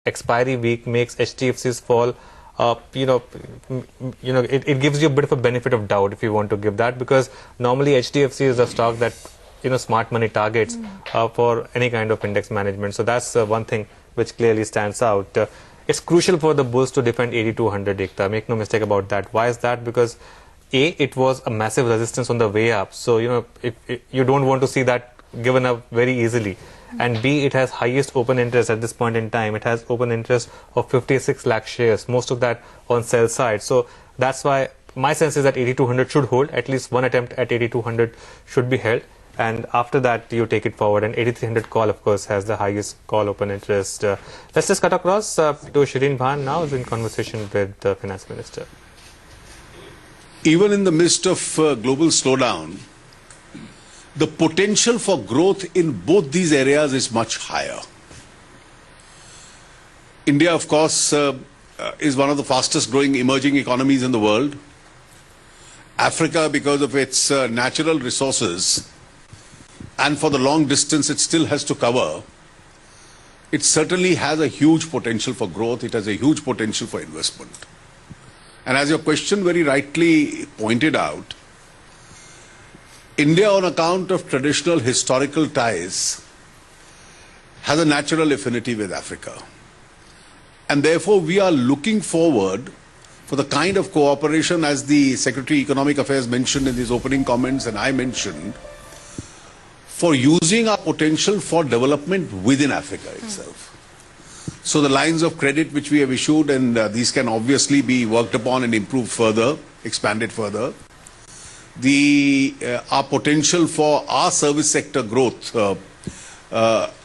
expiry week makes HDFCs fall, it gives you a bit of a benefit of doubt if you want to give that, because normally HDFC is a stock that smart money targets for any kind of index management. So that's one thing which clearly stands out. It's crucial for the bulls to defend 8200, Ekta. Make no mistake about that. Why is that? Because A, it was a massive resistance on the way up. So, if you don't want to see that given up very easily. And B, it has highest open interest at this point in time. It has open interest of 56 lakh shares, most of that on sell side. So that's why my sense is that 8200 should hold. At least one attempt at 8200 should be held. And after that, you take it forward. And 8300 call, of course, has the highest call open interest. Let's just cut across to Shireen Bhan now, who's in conversation with the Finance Minister. Even in the midst of global slowdown, the potential for growth in both these areas is much higher. India, of course, is one of the fastest growing emerging economies in the world. Africa, because of its natural resources, and for the long distance it still has to cover, it certainly has a huge potential for growth. It has a huge potential for investment. And as your question very rightly pointed out, India, on account of traditional historical ties, has a natural affinity with Africa. And therefore, we are looking forward for the kind of cooperation, as the Secretary Economic Affairs mentioned in his opening comments and I mentioned, for using our potential for development within Africa itself. So the lines of credit which we have issued, and these can obviously be worked upon and improved further, expanded further. Our potential for our service sector growth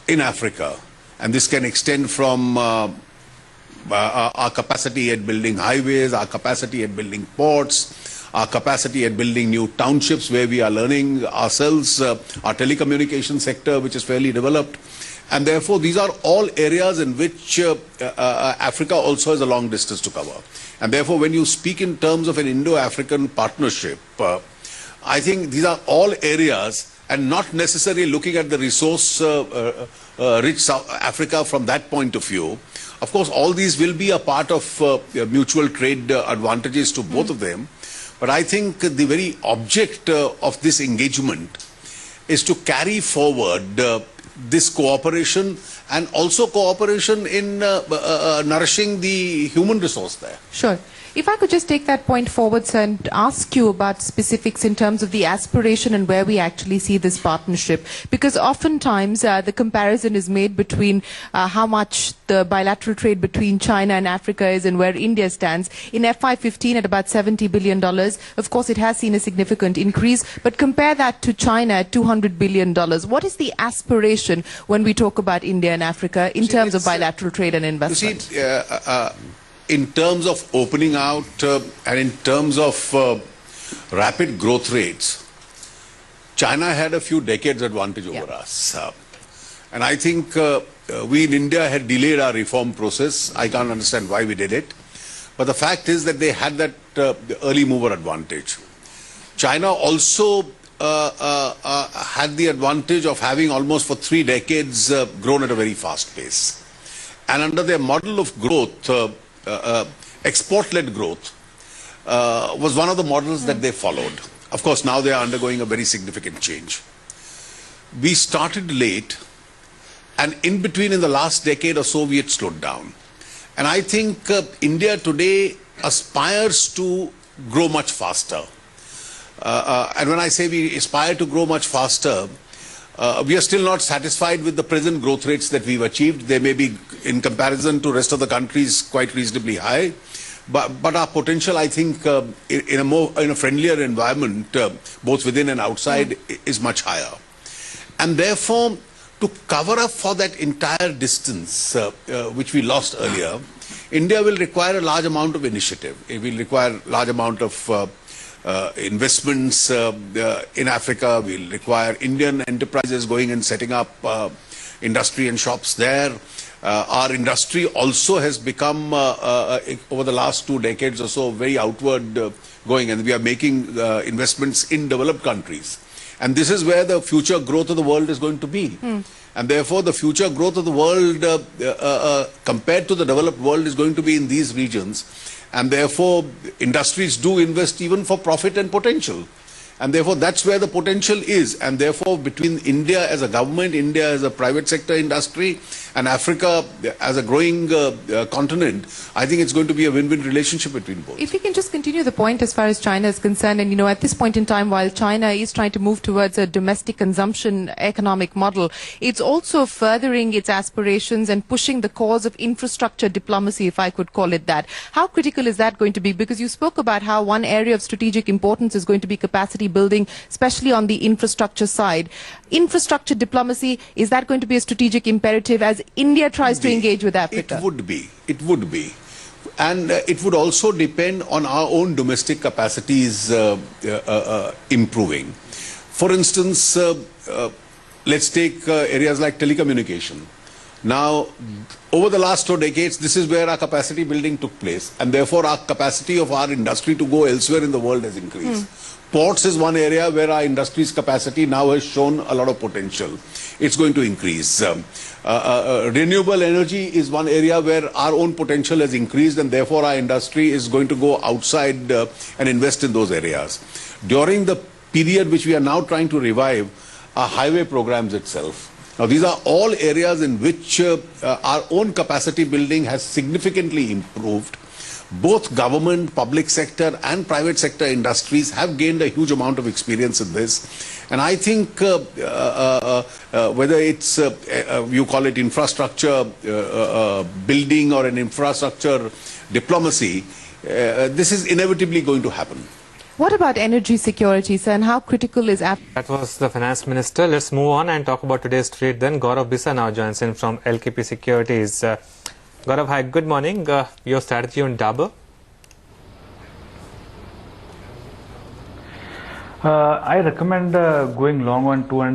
in Africa, and this can extend from our capacity at building highways, our capacity at building ports, our capacity at building new townships where we are learning ourselves, our telecommunication sector which is fairly developed. And therefore these are all areas in which Africa also has a long distance to cover. And therefore when you speak in terms of an Indo-African partnership, I think these are all areas, and not necessarily looking at the resource rich South Africa from that point of view. Of course, all these will be a part of mutual trade advantages to both of them. But I think the very object of this engagement is to carry forward this cooperation, and also cooperation in nourishing the human resource there. Sure. If I could just take that point forward, sir, and ask you about specifics in terms of the aspiration and where we actually see this partnership. Because oftentimes the comparison is made between how much the bilateral trade between China and Africa is and where India stands. In FY15 at about $70 billion. Of course, it has seen a significant increase. But compare that to China at $200 billion. What is the aspiration when we talk about India and Africa in terms of bilateral trade and investment? You see, in terms of opening out and in terms of rapid growth rates, China had a few decades advantage over us. And I think we in India had delayed our reform process. I can't understand why we did it. But the fact is that they had that early mover advantage. China also had the advantage of having almost for 3 decades grown at a very fast pace. And under their model of growth, export-led growth was one of the models that they followed. Of course, now they are undergoing a very significant change. We started late, and in between, in the last decade or so, we had slowed down. And I think India today aspires to grow much faster. And when I say we aspire to grow much faster, we are still not satisfied with the present growth rates that we've achieved. They may be, in comparison to rest of the countries, quite reasonably high. But our potential, I think, in a friendlier environment, both within and outside, is much higher. And therefore, to cover up for that entire distance which we lost earlier, India will require a large amount of initiative. It will require a large amount of investments in Africa. Will require Indian enterprises going and setting up industry and shops there. Our industry also has become, over the last 2 decades or so, very outward going, and we are making investments in developed countries. And this is where the future growth of the world is going to be. And therefore, the future growth of the world compared to the developed world is going to be in these regions. And therefore, industries do invest even for profit and potential. And therefore, that's where the potential is. And therefore, between India as a government, India as a private sector industry, and Africa as a growing continent, I think it's going to be a win-win relationship between both. If we can just continue the point as far as China is concerned, and at this point in time, while China is trying to move towards a domestic consumption economic model, it's also furthering its aspirations and pushing the cause of infrastructure diplomacy, if I could call it that. How critical is that going to be? Because you spoke about how one area of strategic importance is going to be capacity building, especially on the infrastructure side. Infrastructure diplomacy, is that going to be a strategic imperative as India tries to engage with Africa? It would be. It would be. And it would also depend on our own domestic capacities improving. For instance, let's take areas like telecommunication. Now, over the last 2 decades, this is where our capacity building took place, and therefore our capacity of our industry to go elsewhere in the world has increased. Ports is one area where our industry's capacity now has shown a lot of potential. It's going to increase. Renewable energy is one area where our own potential has increased, and therefore our industry is going to go outside and invest in those areas. During the period which we are now trying to revive, our highway programs itself. Now, these are all areas in which our own capacity building has significantly improved. Both government, public sector and private sector industries have gained a huge amount of experience in this. And I think whether it's, you call it infrastructure building or an infrastructure diplomacy, this is inevitably going to happen. What about energy security, sir, and how critical is Africa? That was the Finance Minister. Let's move on and talk about today's trade then. Gaurav Bisa now joins in from LKP Securities. Gaurav, hi, good morning. Your strategy on Dabur? I recommend going long on 2 and